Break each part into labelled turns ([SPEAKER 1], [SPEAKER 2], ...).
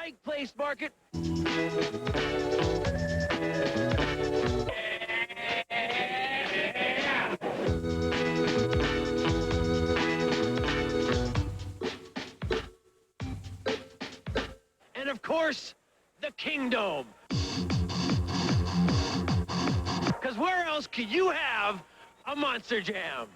[SPEAKER 1] Pike Place Market. And of course, the Kingdome. Because where else could you have a Monster Jam?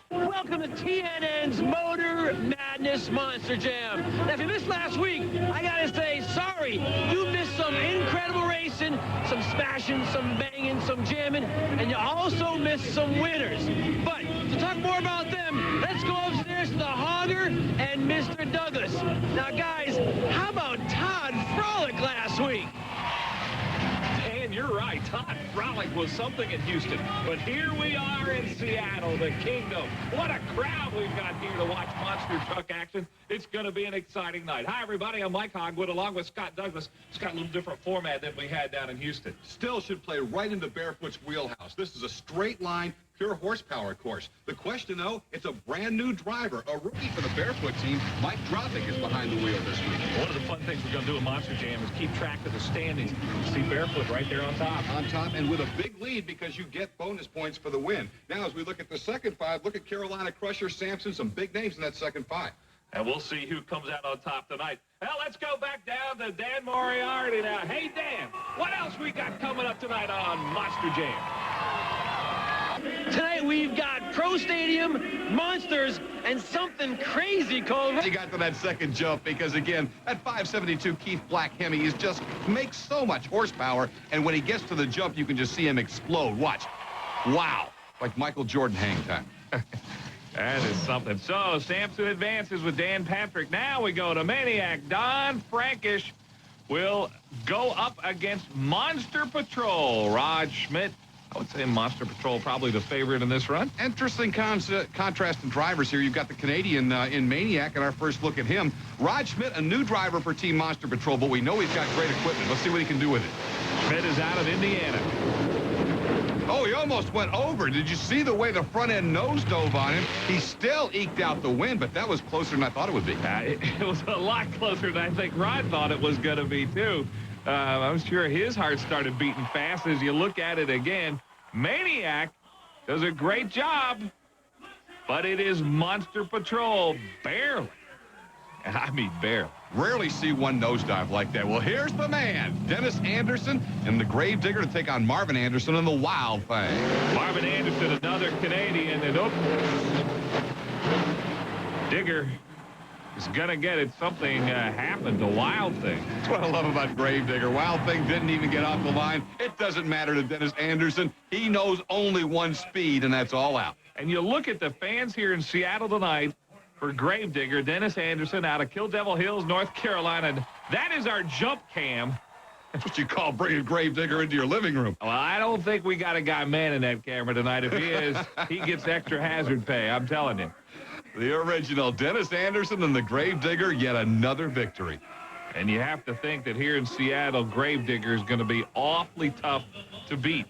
[SPEAKER 1] Welcome to TNN's Motor Madness Monster Jam. Now, if you missed last week, I gotta say, sorry. You missed some incredible racing, some smashing, some banging, some jamming, and you also missed some winners. But to talk more about them, let's go upstairs to the Hogger and Mr. Douglas. Now, guys, how about Todd Frolic last week?
[SPEAKER 2] And you're right, Todd Frolic was something in Houston. But here we are in Seattle, the Kingdome. What a crowd we've got here to watch monster truck action. It's going to be an exciting night. Hi, everybody. I'm Mike Hogwood along with Scott Douglas. It's got a little different format than we had down in Houston.
[SPEAKER 3] Still should play right into Barefoot's wheelhouse. This is a straight line, pure horsepower course. The question, though, it's a brand new driver, a rookie for the Barefoot team. Mike Gravedigger is behind the wheel this week.
[SPEAKER 2] One of the fun things we're going to do in Monster Jam is keep track of the standings. See Barefoot right there on top.
[SPEAKER 3] On top, and with a big lead because you get bonus points for the win. Now, as we look at the second five, look at Carolina Crusher, SAMSON, some big names in that second five.
[SPEAKER 2] And we'll see who comes out on top tonight. Well, let's go back down to Dan Moriarty now. Hey, Dan, what else we got coming up tonight on Monster Jam?
[SPEAKER 1] Tonight we've got Pro Stadium, Monsters, and something crazy called...
[SPEAKER 3] He got to that second jump because, again, that 572 Keith Black Hemi is just makes so much horsepower, and when he gets to the jump, you can just see him explode. Watch. Wow. Like Michael Jordan hang time.
[SPEAKER 2] That is something. So, Samson advances with Dan Patrick. Now we go to Maniac. Don Frankish will go up against Monster Patrol. Rod Schmidt, I would say Monster Patrol probably the favorite in this run.
[SPEAKER 3] Interesting contrast in drivers here. You've got the Canadian in Maniac, and our first look at him. Rod Schmidt, a new driver for Team Monster Patrol, but we know he's got great equipment. Let's see what he can do with it.
[SPEAKER 2] Schmidt is out of Indiana.
[SPEAKER 3] Oh, he almost went over. Did you see the way the front end nose dove on him? He still eked out the win, but that was closer than I thought it would be.
[SPEAKER 2] It was a lot closer than I think Rod thought it was going to be, too. I'm sure his heart started beating fast as you look at it again. Maniac does a great job, but it is Monster Patrol. Barely. I mean, barely.
[SPEAKER 3] Rarely see one nosedive like that. Well, here's the man, Dennis Anderson, and the Gravedigger to take on Marvin Anderson in the Wild Thing.
[SPEAKER 2] Marvin Anderson, another Canadian, and Digger is going to get it. Something happened to Wild Thing.
[SPEAKER 3] That's what I love about Gravedigger. Wild Thing didn't even get off the line. It doesn't matter to Dennis Anderson. He knows only one speed, and that's all out.
[SPEAKER 2] And you look at the fans here in Seattle tonight for Gravedigger, Dennis Anderson out of Kill Devil Hills, North Carolina. That is our jump cam.
[SPEAKER 3] That's what you call bringing Gravedigger into your living room.
[SPEAKER 2] Well, I don't think we got a guy manning that camera tonight. If he is, he gets extra hazard pay, I'm telling you.
[SPEAKER 3] The original Dennis Anderson and the Gravedigger, yet another victory.
[SPEAKER 2] And you have to think that here in Seattle, Gravedigger is going to be awfully tough to beat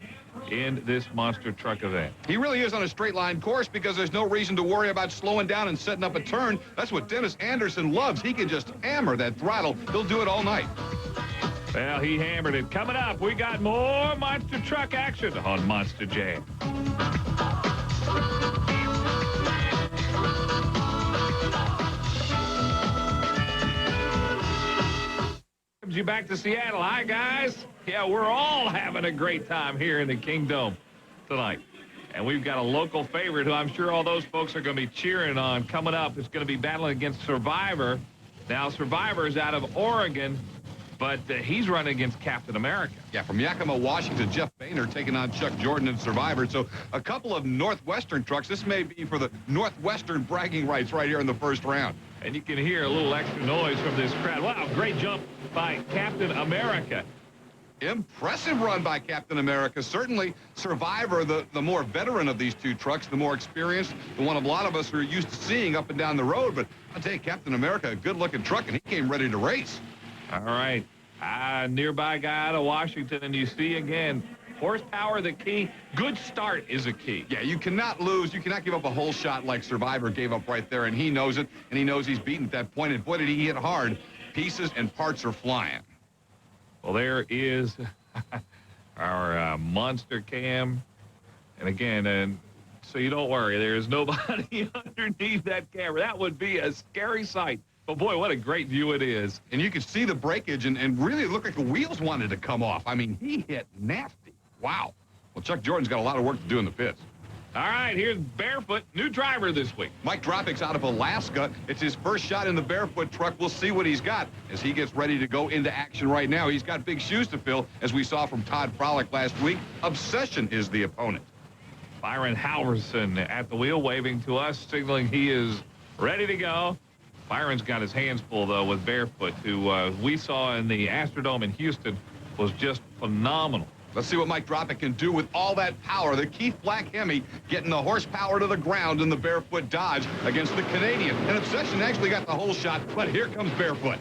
[SPEAKER 2] in this monster truck event.
[SPEAKER 3] He really is on a straight line course because there's no reason to worry about slowing down and setting up a turn. That's what Dennis Anderson loves. He can just hammer that throttle. He'll do it all night.
[SPEAKER 2] Well, he hammered it. Coming up, we got more monster truck action on Monster Jam. You back to Seattle. Hi, guys. Yeah, we're all having a great time here in the Kingdome tonight. And we've got a local favorite who I'm sure all those folks are going to be cheering on coming up. It's going to be battling against Survivor. Now, Survivor is out of Oregon, but he's running against Captain America.
[SPEAKER 3] Yeah, from Yakima, Washington, Jeff Boehner taking on Chuck Jordan and Survivor. So a couple of Northwestern trucks. This may be for the Northwestern bragging rights right here in the first round.
[SPEAKER 2] And you can hear a little extra noise from this crowd. Wow, great jump by Captain America.
[SPEAKER 3] Impressive run by Captain America. Certainly, Survivor, the more veteran of these two trucks, the more experienced, the one a lot of us are used to seeing up and down the road. But I'll tell you, Captain America, a good-looking truck, and he came ready to race.
[SPEAKER 2] All right. Nearby guy out of Washington, and you see again, horsepower the key. Good start is a key.
[SPEAKER 3] Yeah, you cannot lose. You cannot give up a whole shot like Survivor gave up right there, and he knows it, and he knows he's beaten at that point, and boy, did he hit hard. Pieces and parts are flying.
[SPEAKER 2] Well, there is our monster cam. And again, so you don't worry, there's nobody underneath that camera. That would be a scary sight. But, boy, what a great view it is.
[SPEAKER 3] And you can see the breakage, and really it looked like the wheels wanted to come off. I mean, he hit nasty. Wow. Well, Chuck Jordan's got a lot of work to do in the pits.
[SPEAKER 2] All right, here's Barefoot, new driver this week.
[SPEAKER 3] Mike Dropik's out of Alaska. It's his first shot in the Barefoot truck. We'll see what he's got as he gets ready to go into action right now. He's got big shoes to fill, as we saw from Todd Frolick last week. Obsession is the opponent.
[SPEAKER 2] Byron Halverson at the wheel, waving to us, signaling he is ready to go. Byron's got his hands full, though, with Barefoot, who we saw in the Astrodome in Houston was just phenomenal.
[SPEAKER 3] Let's see what Mike Dropik can do with all that power. The Keith Black Hemi getting the horsepower to the ground in the Barefoot Dodge against the Canadian. And Obsession actually got the whole shot, but here comes Barefoot.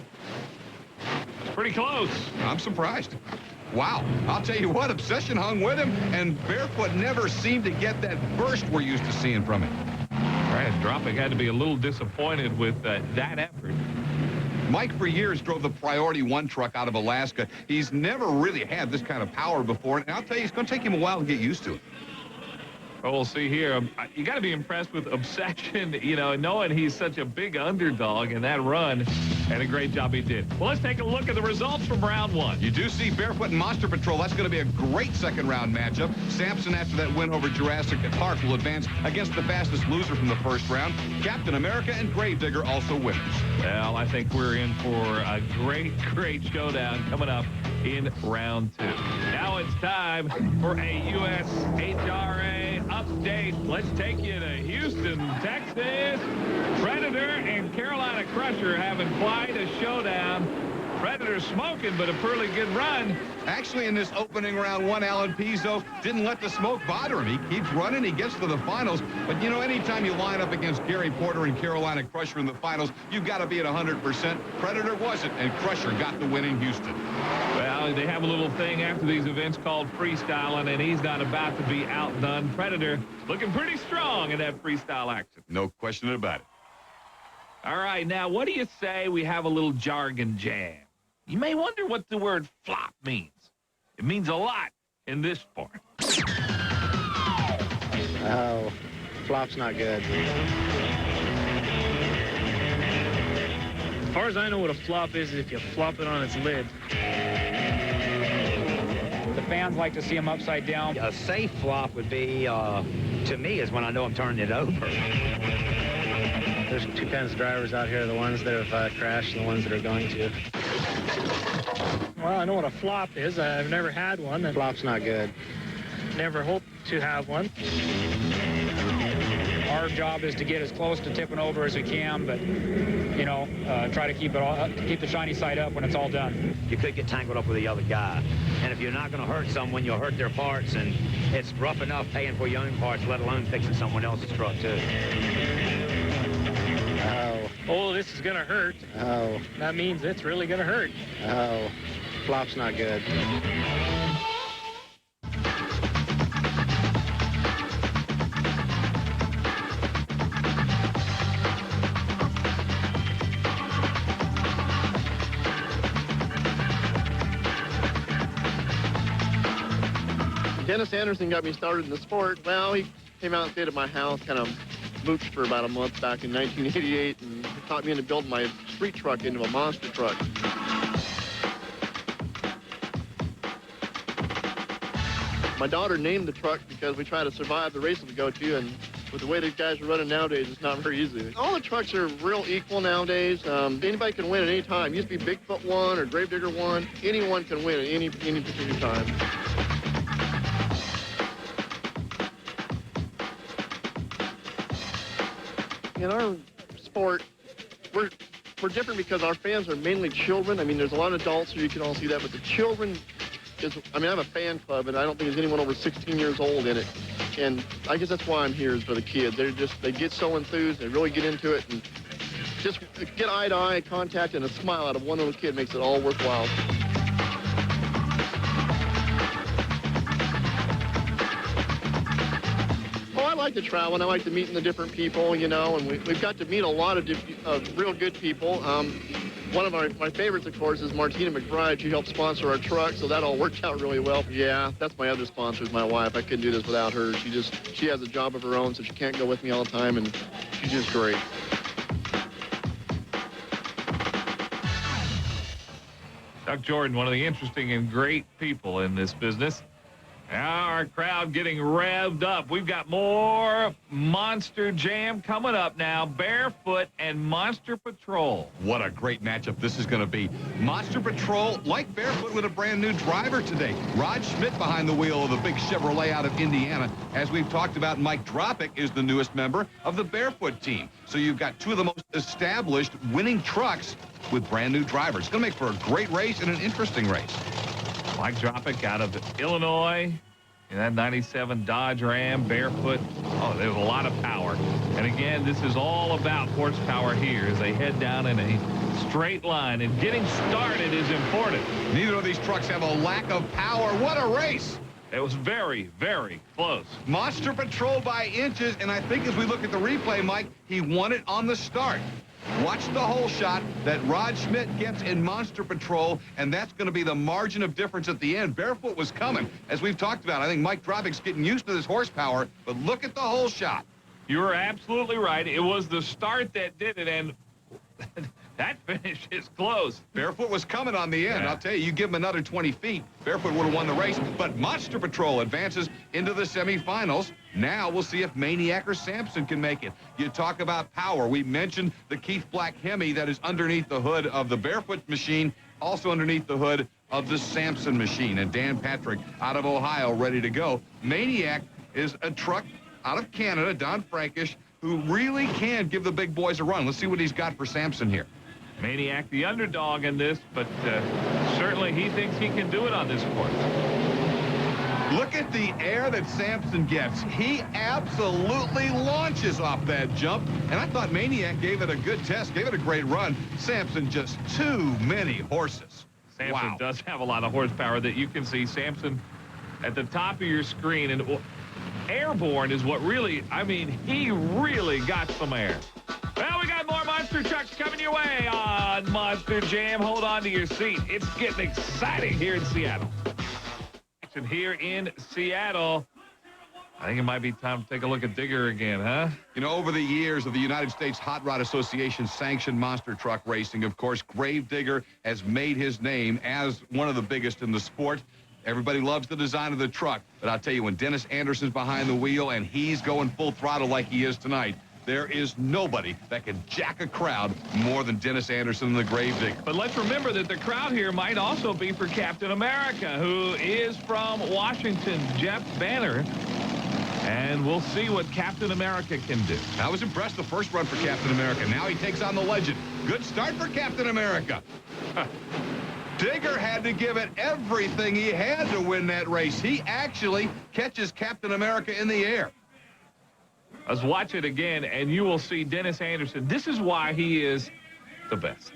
[SPEAKER 2] That's pretty close.
[SPEAKER 3] I'm surprised. Wow. I'll tell you what, Obsession hung with him, and Barefoot never seemed to get that burst we're used to seeing from him.
[SPEAKER 2] All right, Dropik had to be a little disappointed with that effort.
[SPEAKER 3] Mike, for years, drove the Priority 1 truck out of Alaska. He's never really had this kind of power before, and I'll tell you, it's going to take him a while to get used to it.
[SPEAKER 2] Well, we'll see here. You got to be impressed with Obsession, you know, knowing he's such a big underdog in that run, and a great job he did. Well, let's take a look at the results from round one.
[SPEAKER 3] You do see Barefoot and Monster Patrol. That's going to be a great second-round matchup. SAMSON, after that win over Jurassic at Park, will advance against the fastest loser from the first round. Captain America and Gravedigger also winners.
[SPEAKER 2] Well, I think we're in for a great showdown coming up in round two. Now it's time for a U.S. HRA update. Let's take you to Houston, Texas. Predator and Carolina Crusher having quite a showdown. Predator smoking, but a pretty good run.
[SPEAKER 3] Actually, in this opening round one, Alan Pizzo didn't let the smoke bother him. He keeps running. He gets to the finals. But, you know, anytime you line up against Gary Porter and Carolina Crusher in the finals, you've got to be at 100%. Predator wasn't, and Crusher got the win in Houston.
[SPEAKER 2] Well, they have a little thing after these events called freestyling, and he's not about to be outdone. Predator looking pretty strong in that freestyle action.
[SPEAKER 3] No question about it.
[SPEAKER 2] All right, now, what do you say we have a little jargon jam? You may wonder what the word flop means. It means a lot in this sport.
[SPEAKER 4] Oh, flop's not good.
[SPEAKER 5] As far as I know, what a flop is if you flop it on its lid.
[SPEAKER 6] The fans like to see them upside down. A safe flop would be, to me, is when I know I'm turning it over.
[SPEAKER 4] There's two kinds of drivers out here, the ones that have crashed and the ones that are going to.
[SPEAKER 5] Well, I know what a flop is. I've never had one. And
[SPEAKER 4] Flop's not good.
[SPEAKER 5] never hoped to have one.
[SPEAKER 6] Our job is to get as close to tipping over as we can, but, you know, try to keep the shiny side up when it's all done. You could get tangled up with the other guy. And if you're not going to hurt someone, you'll hurt their parts, and it's rough enough paying for your own parts, let alone fixing someone else's truck, too.
[SPEAKER 5] Oh, this is going to hurt.
[SPEAKER 4] Oh.
[SPEAKER 5] That means it's really going to hurt.
[SPEAKER 4] Oh. Flop's not good.
[SPEAKER 7] Dennis Anderson got me started in the sport. Well, he came out and stayed at my house, kind of mooched for about a month back in 1988, and taught me into building my street truck into a monster truck. My daughter named the truck because we try to survive the races we go to, and with the way these guys are running nowadays, it's not very easy. All the trucks are real equal nowadays. Anybody can win at any time. Used to be Bigfoot 1 or Gravedigger 1. Anyone can win at any particular time. In our sport, we're different because our fans are mainly children. I mean, there's a lot of adults, so you can all see that, but the children because, I mean, I have a fan club, and I don't think there's anyone over 16 years old in it. And I guess that's why I'm here, is for the kids. They get so enthused, they really get into it, and just get eye-to-eye contact and a smile out of one little kid makes it all worthwhile. Oh, I like to travel, and I like to meet the different people, you know, and we've got to meet a lot of real good people. One of my favorites, of course, is Martina McBride. She helped sponsor our truck, so that all worked out really well. Yeah, that's my other sponsor, is my wife. I couldn't do this without her. She has a job of her own, so she can't go with me all the time, and she's just great.
[SPEAKER 2] Chuck Jordan, one of the interesting and great people in this business. Now our crowd getting revved up. We've got more Monster Jam coming up now. Barefoot and Monster Patrol.
[SPEAKER 3] What a great matchup this is going to be. Monster Patrol, like Barefoot, with a brand new driver today. Rod Schmidt behind the wheel of the big Chevrolet out of Indiana. As we've talked about, Mike Dropic is the newest member of the Barefoot team. So you've got two of the most established winning trucks with brand new drivers. It's going to make for a great race and an interesting race.
[SPEAKER 2] Mike Dropic out of Illinois in that 97 Dodge Ram, Barefoot. Oh, there's a lot of power. And again, this is all about horsepower here as they head down in a straight line. And getting started is important.
[SPEAKER 3] Neither of these trucks have a lack of power. What a race!
[SPEAKER 2] It was very, very close.
[SPEAKER 3] Monster Patrol by inches, and I think as we look at the replay, Mike, he won it on the start. Watch the whole shot that Rod Schmidt gets in Monster Patrol, and that's going to be the margin of difference at the end. Barefoot was coming. As we've talked about, I think Mike Dropic's getting used to this horsepower, but look at the whole shot.
[SPEAKER 2] You were absolutely right. It was the start that did it, and that finish is close.
[SPEAKER 3] Barefoot was coming on the end. Yeah. I'll tell you, you give him another 20 feet, Barefoot would have won the race, but Monster Patrol advances into the semifinals. Now we'll see if MANIAC or SAMSON can make it. You talk about power. We mentioned the Keith Black Hemi that is underneath the hood of the Barefoot machine, also underneath the hood of the SAMSON machine. And Dan Patrick out of Ohio ready to go. MANIAC is a truck out of Canada, Don Frankish, who really can give the big boys a run. Let's see what he's got for SAMSON here.
[SPEAKER 2] MANIAC, the underdog in this, but certainly he thinks he can do it on this course.
[SPEAKER 3] Look at the air that SAMSON gets. He absolutely launches off that jump. And I thought MANIAC gave it a good test, gave it a great run. SAMSON just too many horses.
[SPEAKER 2] SAMSON does have a lot of horsepower that you can see. SAMSON at the top of your screen. And airborne is what really, I mean, he really got some air. Well, we got more monster trucks coming your way on Monster Jam. Hold on to your seat. It's getting exciting here in Seattle. Here in Seattle, I think it might be time to take a look at Digger again, huh?
[SPEAKER 3] You know, over the years of the United States Hot Rod Association sanctioned monster truck racing, of course, Gravedigger has made his name as one of the biggest in the sport. Everybody loves the design of the truck, but I'll tell you, when Dennis Anderson's behind the wheel and he's going full throttle like he is tonight, there is nobody that can jack a crowd more than Dennis Anderson and the Gravedigger.
[SPEAKER 2] But let's remember that the crowd here might also be for Captain America, who is from Washington, Jeff Banner. And we'll see what Captain America can do.
[SPEAKER 3] I was impressed the first run for Captain America. Now he takes on the legend. Good start for Captain America. Digger had to give it everything he had to win that race. He actually catches Captain America in the air.
[SPEAKER 2] Let's watch it again, and you will see Dennis Anderson. This is why he is the best.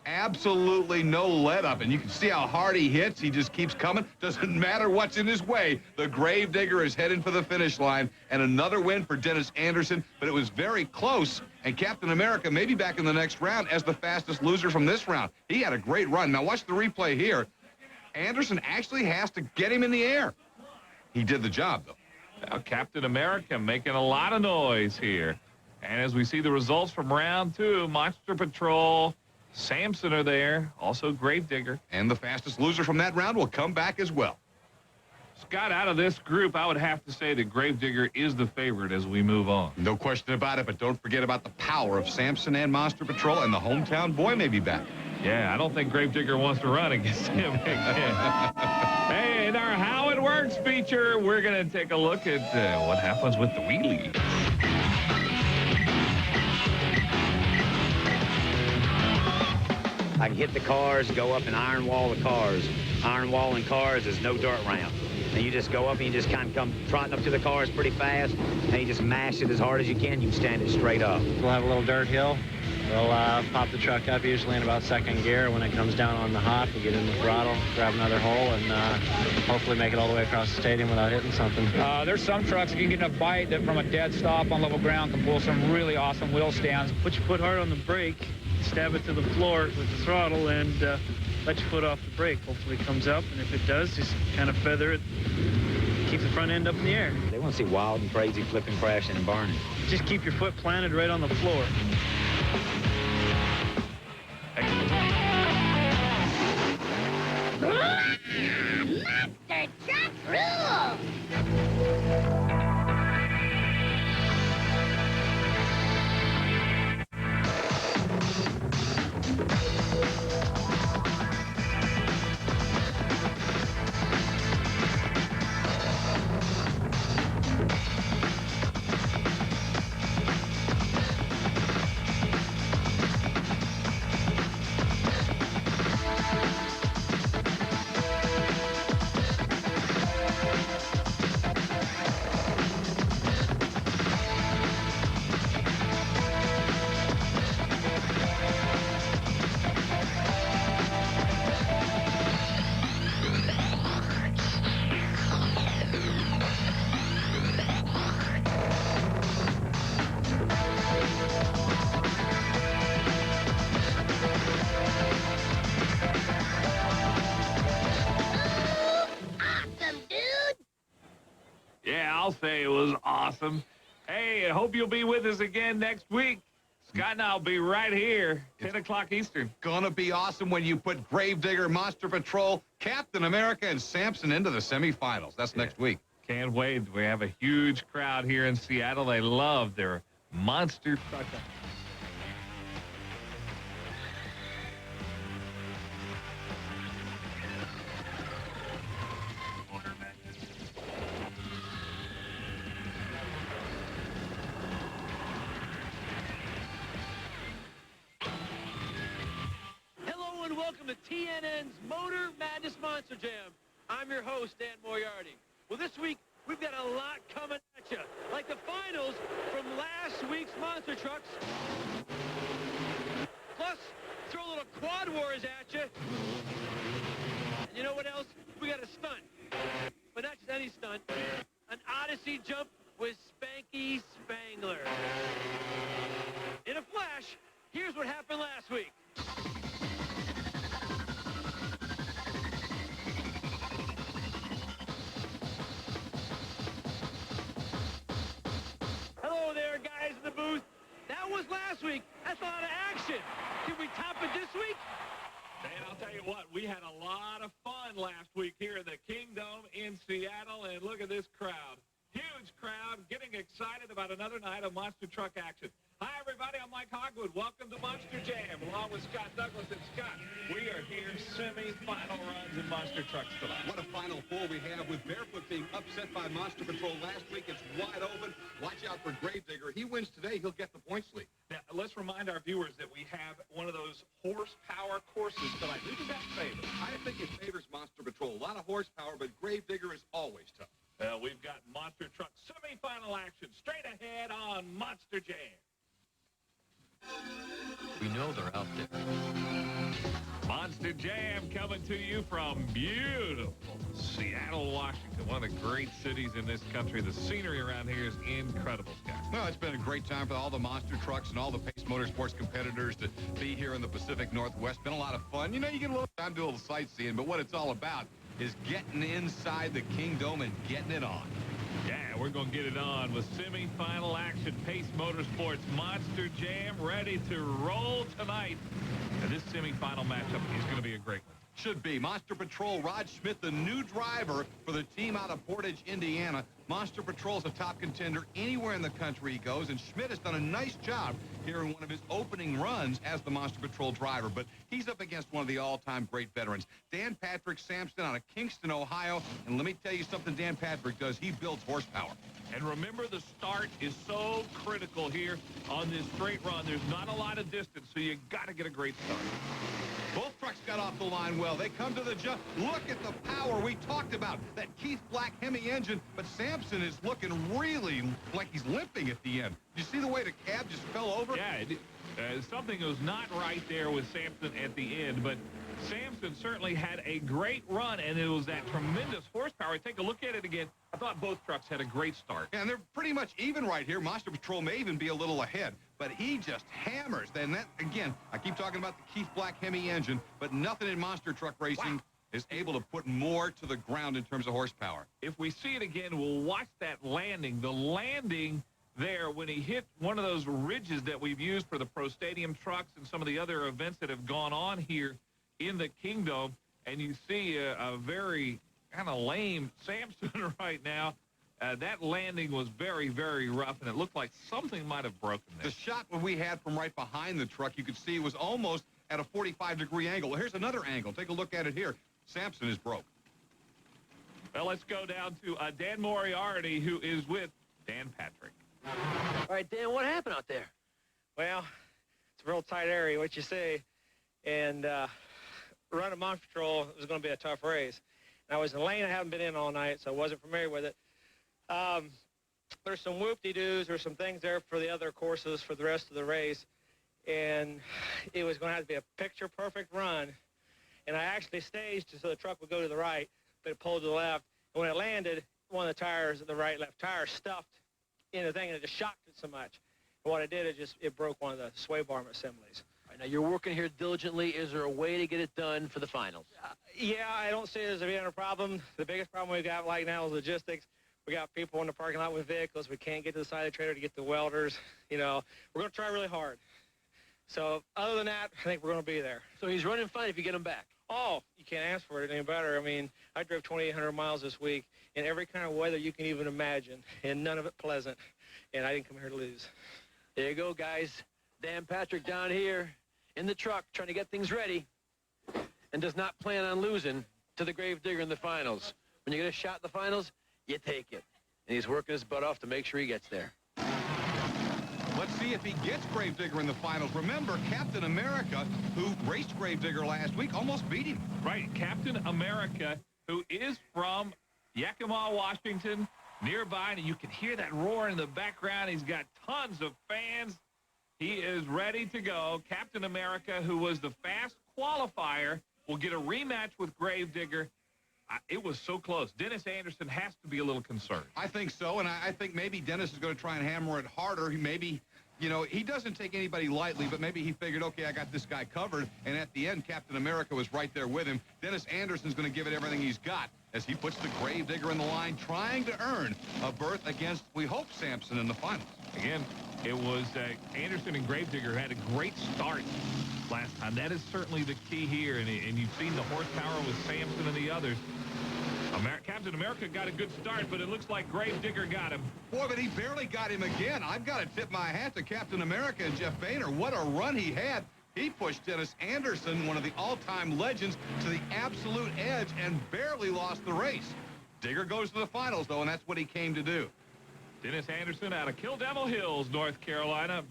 [SPEAKER 3] Absolutely no let-up, and you can see how hard he hits. He just keeps coming. Doesn't matter what's in his way. The Gravedigger is heading for the finish line, and another win for Dennis Anderson, but it was very close, and Captain America may be back in the next round as the fastest loser from this round. He had a great run. Now watch the replay here. Anderson actually has to get him in the air. He did the job, though.
[SPEAKER 2] Well, Captain America making a lot of noise here. And as we see the results from round two, Monster Patrol, SAMSON are there, also Gravedigger.
[SPEAKER 3] And the fastest loser from that round will come back as well.
[SPEAKER 2] Scott, out of this group, I would have to say that Gravedigger is the favorite as we move on.
[SPEAKER 3] No question about it, but don't forget about the power of SAMSON and Monster Patrol, and the hometown boy may be back.
[SPEAKER 2] Yeah, I don't think Gravedigger wants to run against him again. Hey, in our How It Works feature, we're going to take a look at what happens with the Wheelies.
[SPEAKER 6] I can hit the cars, go up and iron wall the cars. iron wall in cars is no dirt ramp. And you just go up and you just kind of come trotting up to the cars pretty fast, and you just mash it as hard as you can. You can stand it straight up.
[SPEAKER 4] We'll have a little dirt hill. We'll pop the truck up usually in about second gear. When it comes down on the hop, we'll get in the throttle, grab another hole, and hopefully make it all the way across the stadium without hitting something.
[SPEAKER 6] There's some trucks, if you can get enough bite, that from a dead stop on level ground can pull some really awesome wheel stands.
[SPEAKER 5] Put your foot hard on the brake, stab it to the floor with the throttle, and let your foot off the brake. Hopefully it comes up, and if it does, just kind of feather it. Keep the front end up in the air.
[SPEAKER 6] They want to see wild and crazy flipping, crashing, and burning.
[SPEAKER 5] Just keep your foot planted right on the floor.
[SPEAKER 8] Monster Truck rules!
[SPEAKER 2] I'll say it was awesome. Hey, I hope you'll be with us again next week. Scott and I'll be right here, 10 o'clock Eastern.
[SPEAKER 3] Gonna be awesome when you put Gravedigger, Monster Patrol, Captain America, and SAMSON into the semifinals. That's next week.
[SPEAKER 2] Can't wait. We have a huge crowd here in Seattle. They love their monster truck.
[SPEAKER 1] Welcome to TNN's Motor Madness Monster Jam. I'm your host, Dan Moriarty. Well, this week, we've got a lot coming at you, like the finals from last week's Monster Trucks. Plus, throw a little Quad Wars at you. And you know what else? We got a stunt. But not just any stunt. An Odyssey jump with Spanky Spangler. In a flash, here's what happened last week. Hello there, guys in the booth. That was last week. That's a lot of action. Can we top it this week?
[SPEAKER 2] And I'll tell you what, we had a lot of fun last week here in the Kingdome in Seattle, and look at this crowd. Huge crowd getting excited about another night of monster truck action. Hi, everybody. I'm Mike Hogwood. Welcome to Monster Jam, along with Scott Douglas. And Scott, we are here semi-final runs in monster trucks tonight.
[SPEAKER 3] What a Final Four we have with Barefoot being upset by Monster Patrol last week. It's wide open. Watch out for Gravedigger. He wins today, he'll get the points lead.
[SPEAKER 2] Now, let's remind our viewers that we have one of those horsepower courses tonight. Who does that favor?
[SPEAKER 3] I think it favors Monster Patrol. A lot of horsepower, but Gravedigger is always tough.
[SPEAKER 2] We've got monster truck semi-final action straight ahead on Monster Jam.
[SPEAKER 9] We know they're out there.
[SPEAKER 2] Monster Jam coming to you from beautiful Seattle, Washington, one of the great cities in this country. The scenery around here is incredible, Scott.
[SPEAKER 3] Well, it's been a great time for all the monster trucks and all the Pace Motorsports competitors to be here in the Pacific Northwest. Been a lot of fun. You know, you get a little time to do a little sightseeing, but what it's all about is getting inside the Kingdome and getting it on.
[SPEAKER 2] Yeah, we're going to get it on with semi-final action. Pace Motorsports Monster Jam ready to roll tonight. And this semi-final matchup is going to be a great one.
[SPEAKER 3] Should be. Monster Patrol, Rod Schmidt, the new driver for the team out of Portage, Indiana. Monster Patrol's a top contender anywhere in the country he goes, and Schmidt has done a nice job here in one of his opening runs as the Monster Patrol driver, but he's up against one of the all-time great veterans, Dan Patrick Sampson out of Kingston, Ohio, and let me tell you something Dan Patrick does. He builds horsepower.
[SPEAKER 2] And remember, the start is so critical here on this straight run. There's not a lot of distance, so you got to get a great start.
[SPEAKER 3] Both trucks got off the line well. They come to the jump. Look at the power we talked about. That Keith Black Hemi engine. But SAMSON is looking really like he's limping at the end. You see the way the cab just fell over?
[SPEAKER 2] Yeah, something was not right there with SAMSON at the end, but SAMSON certainly had a great run, and it was that tremendous horsepower. Take a look at it again. I thought both trucks had a great start.
[SPEAKER 3] And they're pretty much even right here. Monster Patrol may even be a little ahead, but he just hammers. Then that, again, I keep talking about the Keith Black Hemi engine, but nothing in monster truck racing is able to put more to the ground in terms of horsepower.
[SPEAKER 2] If we see it again, we'll watch that landing. The landing there when he hit one of those ridges that we've used for the Pro Stadium trucks and some of the other events that have gone on here in the Kingdome, and you see a very kind of lame SAMSON right now. That landing was very, very rough, and it looked like something might have broken there.
[SPEAKER 3] The shot we had from right behind the truck, you could see was almost at a 45-degree angle. Here's another angle. Take a look at it here. SAMSON is broke.
[SPEAKER 2] Well, let's go down to Dan Moriarty, who is with Dan Patrick.
[SPEAKER 1] All right, Dan, what happened out there?
[SPEAKER 8] Well, it's a real tight area, what you say, and running Monster Patrol was going to be a tough race. And I was in a lane I haven't been in all night, so I wasn't familiar with it. There's some whoop-de-doos, there's some things there for the other courses for the rest of the race, and it was going to have to be a picture-perfect run. And I actually staged so the truck would go to the right, but it pulled to the left. And when it landed, one of the tires, the right-left tire, stuffed in the thing, and it just shocked it so much. And what it did, it broke one of the sway bar assemblies.
[SPEAKER 1] All right, now, you're working here diligently. Is there a way to get it done for the finals?
[SPEAKER 8] Yeah, I don't see it as being a problem. The biggest problem we've got right now is logistics. We got people in the parking lot with vehicles. We can't get to the side of the trailer to get the welders. You know, we're going to try really hard. So other than that, I think we're going to be there.
[SPEAKER 1] So he's running fine if you get him back.
[SPEAKER 8] Oh, you can't ask for it any better. I mean, I drove 2,800 miles this week in every kind of weather you can even imagine, and none of it pleasant. And I didn't come here to lose.
[SPEAKER 1] There you go, guys. Dan Patrick down here in the truck trying to get things ready and does not plan on losing to the Gravedigger in the finals. When you get a shot in the finals, you take it. And he's working his butt off to make sure he gets there.
[SPEAKER 3] Let's see if he gets Gravedigger in the finals. Remember, Captain America, who raced Gravedigger last week, almost beat him.
[SPEAKER 2] Right, Captain America, who is from Yakima, Washington, nearby, and you can hear that roar in the background. He's got tons of fans. He is ready to go. Captain America, who was the fast qualifier, will get a rematch with Gravedigger. It was so close. Dennis Anderson has to be a little concerned.
[SPEAKER 3] I think so, and I think maybe Dennis is going to try and hammer it harder. Maybe, you know, he doesn't take anybody lightly, but maybe he figured, okay, I got this guy covered, and at the end, Captain America was right there with him. Dennis Anderson's going to give it everything he's got as he puts the Gravedigger in the line, trying to earn a berth against, we hope, SAMSON in the finals.
[SPEAKER 2] Again, it was Anderson and Gravedigger had a great start last time. That is certainly the key here, and you've seen the horsepower with SAMSON and the others. Captain America got a good start, but it looks like Gravedigger got him.
[SPEAKER 3] Boy, but he barely got him again. I've got to tip my hat to Captain America and Jeff Boehner. What a run he had. He pushed Dennis Anderson, one of the all-time legends, to the absolute edge and barely lost the race. Digger goes to the finals, though, and that's what he came to do.
[SPEAKER 2] Dennis Anderson out of Kill Devil Hills, North Carolina.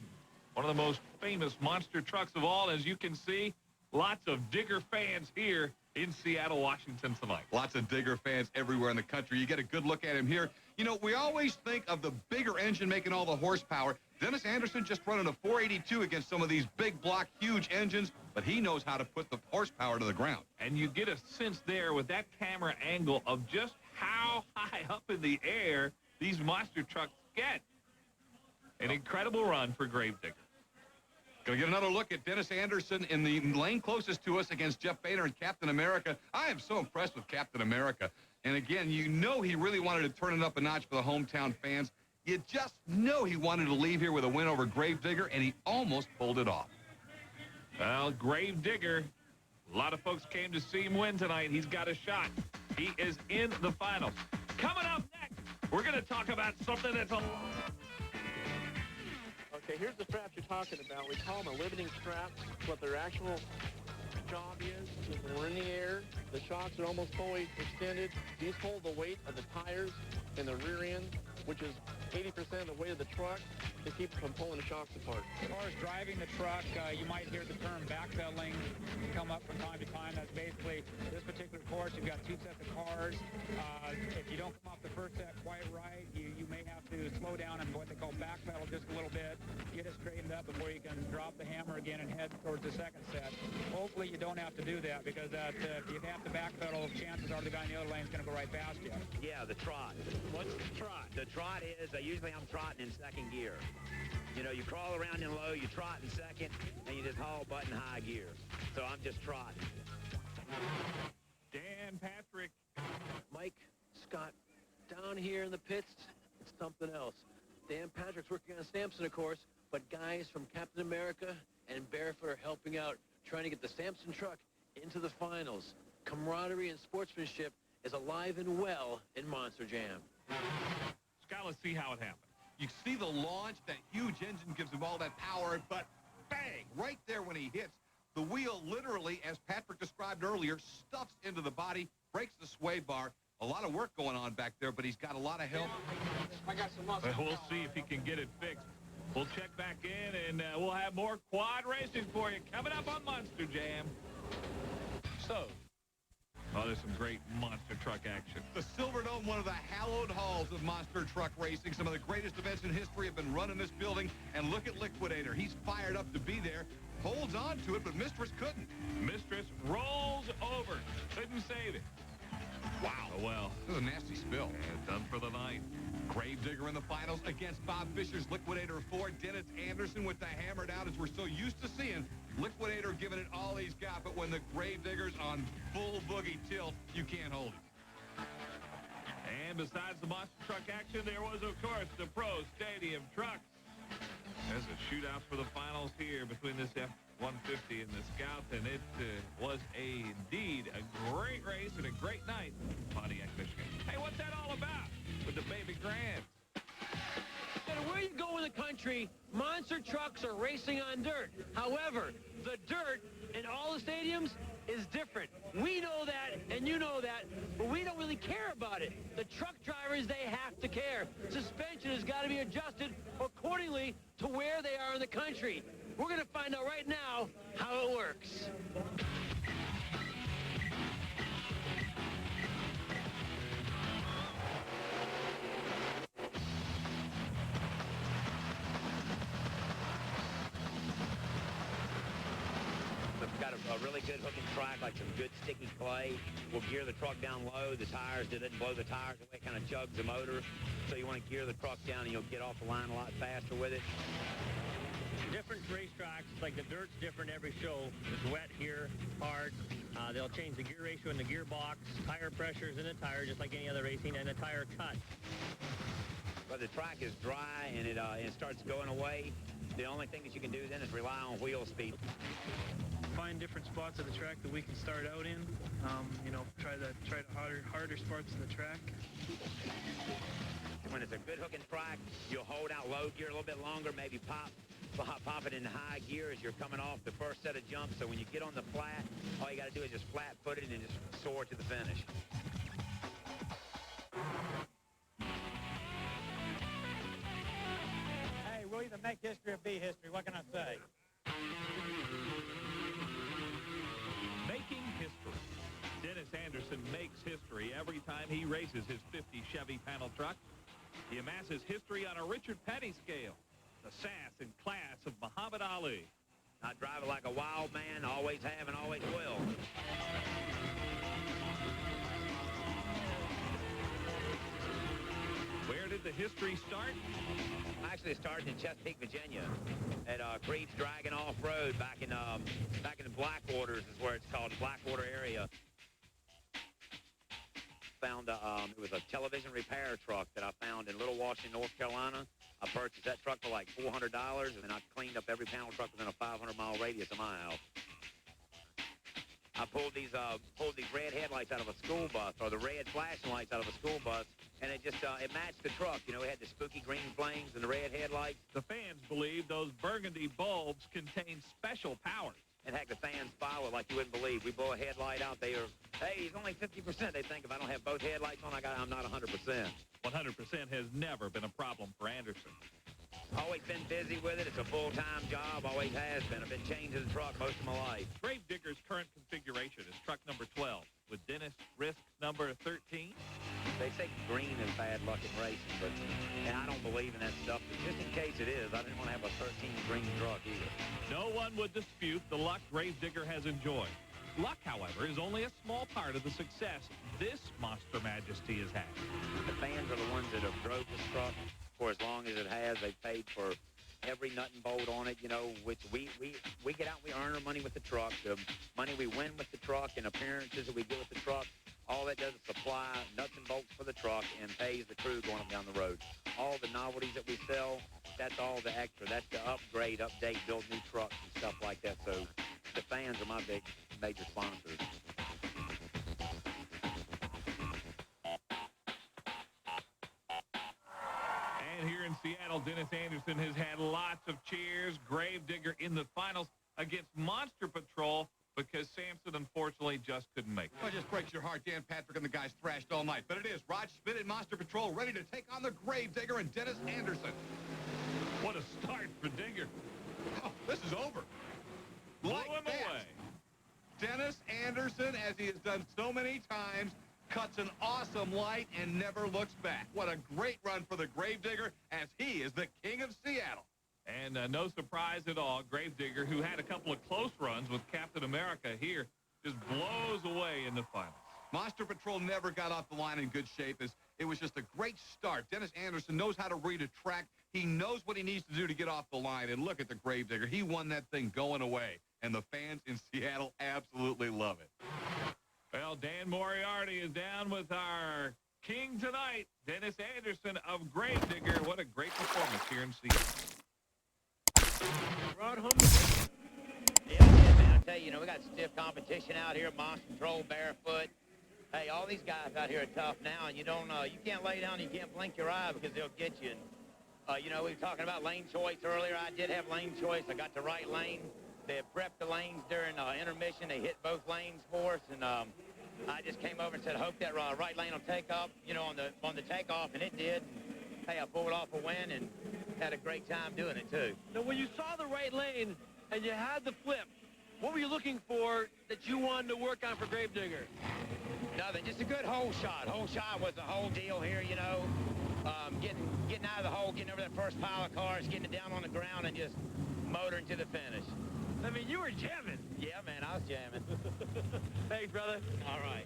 [SPEAKER 2] One of the most famous monster trucks of all. As you can see, lots of Digger fans here in Seattle, Washington tonight.
[SPEAKER 3] Lots of Digger fans everywhere in the country. You get a good look at him here. You know, we always think of the bigger engine making all the horsepower. Dennis Anderson just running a 482 against some of these big block, huge engines, but he knows how to put the horsepower to the ground.
[SPEAKER 2] And you get a sense there with that camera angle of just how high up in the air these monster trucks get. An incredible run for Gravedigger.
[SPEAKER 3] Going to get another look at Dennis Anderson in the lane closest to us against Jeff Boehner and Captain America. I am so impressed with Captain America. And again, you know he really wanted to turn it up a notch for the hometown fans. You just know he wanted to leave here with a win over Gravedigger, and he almost pulled it off.
[SPEAKER 2] Well, Gravedigger, a lot of folks came to see him win tonight. He's got a shot. He is in the finals. Coming up next, we're going to talk about something that's a...
[SPEAKER 9] Okay, here's the straps you're talking about. We call them a limiting strap. What their actual job is when we're in the air, the shocks are almost fully extended. These hold the weight of the tires in the rear end, which is 80% of the weight of the truck to keep it from pulling the shocks apart.
[SPEAKER 6] As far as driving the truck, you might hear the term backpedaling come up from time to time. That's basically this particular course. You've got 2 sets of cars. If you don't come off the first set quite right, you may have to slow down and what they call backpedal just a little bit, get it straightened up before you can drop the hammer again and head towards the second set. Hopefully you don't have to do that, because if you have to backpedal, chances are the guy in the other lane is going to go right past you.
[SPEAKER 10] Yeah, the trot.
[SPEAKER 6] What's the trot?
[SPEAKER 10] The trot is, usually I'm trotting in second gear. You know, you crawl around in low, you trot in second, and you just haul button high gear. So I'm just trotting.
[SPEAKER 2] Dan Patrick.
[SPEAKER 1] Mike, Scott, down here in the pits, it's something else. Dan Patrick's working on SAMSON, of course, but guys from Captain America and Barefoot are helping out, trying to get the SAMSON truck into the finals. Camaraderie and sportsmanship is alive and well in Monster Jam.
[SPEAKER 2] Scott, let's see how it happened.
[SPEAKER 3] You see the launch, that huge engine gives him all that power, but bang, right there when he hits, the wheel literally, as Patrick described earlier, stuffs into the body, breaks the sway bar. A lot of work going on back there, but he's got a lot of help.
[SPEAKER 9] I got some muscle.
[SPEAKER 2] We'll see if he can get it fixed. We'll check back in, and we'll have more quad racing for you coming up on Monster Jam. So, there's some great monster truck action.
[SPEAKER 3] The Silverdome, one of the hallowed halls of monster truck racing. Some of the greatest events in history have been run in this building. And look at Liquidator. He's fired up to be there. Holds on to it, but Mistress couldn't.
[SPEAKER 2] Mistress rolls over. Couldn't save it.
[SPEAKER 3] Wow.
[SPEAKER 2] Oh, well.
[SPEAKER 3] This is a nasty spill.
[SPEAKER 2] Yeah, done for the night.
[SPEAKER 3] Gravedigger in the finals against Bob Fisher's Liquidator 4. Dennis Anderson with the hammer down, as we're so used to seeing. Liquidator giving it all he's got, but when the Gravedigger's on full boogie tilt, you can't hold it.
[SPEAKER 2] And besides the monster truck action, there was, of course, the Pro Stadium trucks. There's a shootout for the finals here between this F-150 and the Scout, and it was indeed a great race and a great night in Pontiac, Michigan. Hey, what's that all about with the baby Grand?
[SPEAKER 1] No matter where you go in the country, monster trucks are racing on dirt. However, the dirt in all the stadiums is different. We know that, and you know that, but we don't really care about it. The truck drivers, they have to care. Suspension has got to be adjusted accordingly to where they are in the country. We're going to find out right now how it works.
[SPEAKER 10] We've got a really good hooking track, like some good sticky clay. We'll gear the truck down low. The tires, it doesn't blow the tires away, kind of chugs the motor. So you want to gear the truck down and you'll get off the line a lot faster with it.
[SPEAKER 11] Different racetracks, like the dirt's different every show. It's wet here, hard. They'll change the gear ratio in the gearbox, tire pressures in the tire, just like any other racing, and the tire cut.
[SPEAKER 10] But the track is dry and it starts going away. The only thing that you can do then is rely on wheel speed.
[SPEAKER 5] Find different spots of the track that we can start out in. You know, try the harder spots of the track.
[SPEAKER 10] When it's a good hooking track, you'll hold out low gear a little bit longer, maybe pop it in high gear as you're coming off the first set of jumps. So when you get on the flat, all you got to do is just flat-foot it and just soar to the finish.
[SPEAKER 6] Hey, we'll either make history or be history. What can I say?
[SPEAKER 2] Making history. Dennis Anderson makes history every time he races his 50 Chevy panel truck. He amasses history on a Richard Petty scale. The sass and class of Muhammad Ali.
[SPEAKER 10] Not driving like a wild man, always have and always will.
[SPEAKER 2] Where did the history start?
[SPEAKER 10] Actually, it started in Chesapeake, Virginia, at Creed's Dragon Off-Road back in the Blackwaters is where it's called, the Blackwater area. Found it was a television repair truck that I found in Little Washington, North Carolina. I purchased that truck for like $400, and then I cleaned up every panel truck within a 500-mile radius of my house. I pulled these red headlights out of a school bus, or the red flashing lights out of a school bus, and it just it matched the truck. You know, it had the spooky green flames and the red headlights.
[SPEAKER 2] The fans believe those burgundy bulbs contain special powers.
[SPEAKER 10] And heck, the fans follow like you wouldn't believe. We blow a headlight out there. Hey, he's only 50%. They think if I don't have both headlights on, I'm not 100%.
[SPEAKER 2] 100% has never been a problem for Anderson.
[SPEAKER 10] Always been busy with it. It's a full-time job. Always has been. I've been changing the truck most of my life.
[SPEAKER 2] Gravedigger's current configuration is truck number 12 with Dennis Risk number 13.
[SPEAKER 10] They say green is bad luck in racing, but I don't believe in that stuff. But just in case it is, I didn't want to have a 13 green truck either.
[SPEAKER 2] No one would dispute the luck Gravedigger has enjoyed. Luck, however, is only a small part of the success this Monster Majesty has had.
[SPEAKER 10] The fans are the ones that have drove this truck for as long as it has. They've paid for every nut and bolt on it, you know, which we get out and we earn our money with the truck. The money we win with the truck and appearances that we get with the truck, all that does is supply nuts and bolts for the truck and pays the crew going up down the road. All the novelties that we sell, that's all the extra. That's the upgrade, update, build new trucks and stuff like that. So the fans are my big major sponsors.
[SPEAKER 2] And here in Seattle, Dennis Anderson has had lots of cheers. Gravedigger in the finals against Monster Patrol because SAMSON unfortunately just couldn't make it.
[SPEAKER 3] It just breaks your heart. Dan Patrick and the guys thrashed all night. But it is Rod Schmidt and Monster Patrol ready to take on the Gravedigger and Dennis Anderson.
[SPEAKER 2] What a start for Digger.
[SPEAKER 3] Oh, this is over.
[SPEAKER 2] Blow
[SPEAKER 3] Like
[SPEAKER 2] him
[SPEAKER 3] that.
[SPEAKER 2] away.
[SPEAKER 3] Dennis Anderson, as he has done so many times, cuts an awesome light and never looks back. What a great run for the Gravedigger, as he is the king of Seattle.
[SPEAKER 2] And no surprise at all, Gravedigger, who had a couple of close runs with Captain America here, just blows away in the finals.
[SPEAKER 3] Monster Patrol never got off the line in good shape. It was just a great start. Dennis Anderson knows how to read a track. He knows what he needs to do to get off the line. And look at the Gravedigger. He won that thing going away. And the fans in Seattle absolutely love it.
[SPEAKER 2] Well, Dan Moriarty is down with our king tonight, Dennis Anderson of Gravedigger. What a great performance here in Seattle.
[SPEAKER 5] Rod home.
[SPEAKER 10] Yeah, man, I tell you, we got stiff competition out here. Monster Patrol, Barefoot. Hey, all these guys out here are tough now, and you can't lay down, you can't blink your eye because they'll get you. And, we were talking about lane choice earlier. I did have lane choice. I got the right lane. They had prepped the lanes during intermission. They hit both lanes for us, and I just came over and said, hope that right lane will take up, on the takeoff, and it did. And, hey, I pulled off a win and had a great time doing it, too.
[SPEAKER 1] Now, when you saw the right lane and you had the flip, what were you looking for that you wanted to work on for Gravedigger?
[SPEAKER 10] Nothing, just a good hole shot. Hole shot was the whole deal here, getting out of the hole, getting over that first pile of cars, getting it down on the ground, and just motoring to the finish.
[SPEAKER 1] I mean, you were jamming.
[SPEAKER 10] Yeah, man, I was jamming.
[SPEAKER 1] Thanks, brother.
[SPEAKER 10] All right.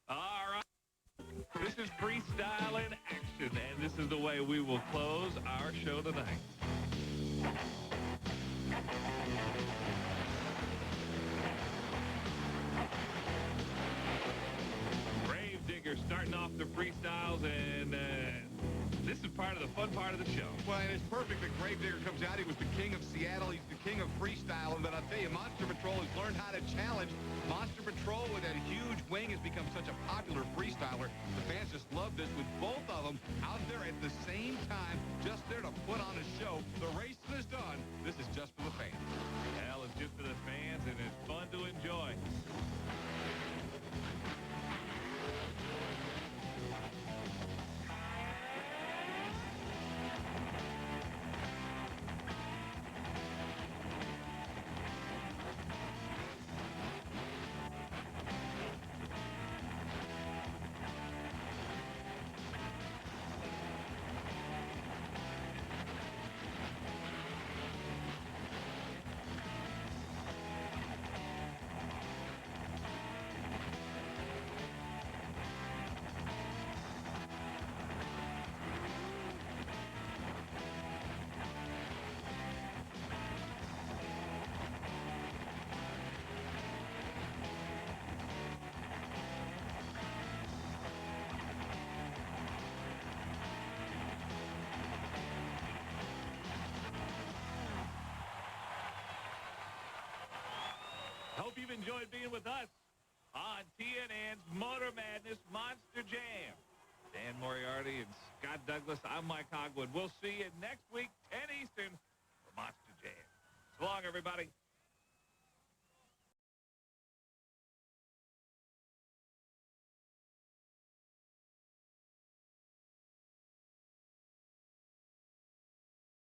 [SPEAKER 2] All right. This is Freestyle in action, and this is the way we will close our show tonight. Gravedigger starting off the freestyles, and this is part of the fun part of the show.
[SPEAKER 3] Well, and it's perfect that Gravedigger comes out. He was the king of Seattle. He's the king of freestyle. And then I'll tell you, Monster Patrol has learned how to challenge. Monster Patrol, with that huge wing, has become such a popular freestyler. The fans just love this, with both of them out there at the same time, just there to put on a show. The racing is done. This is just for the fans.
[SPEAKER 2] Well, it's just for the fans, and it's fun to enjoy. Hope you've enjoyed being with us on TNN's Motor Madness Monster Jam. Dan Moriarty and Scott Douglas, I'm Mike Hogwood. We'll see you next week, 10 Eastern, for Monster Jam. So long, everybody.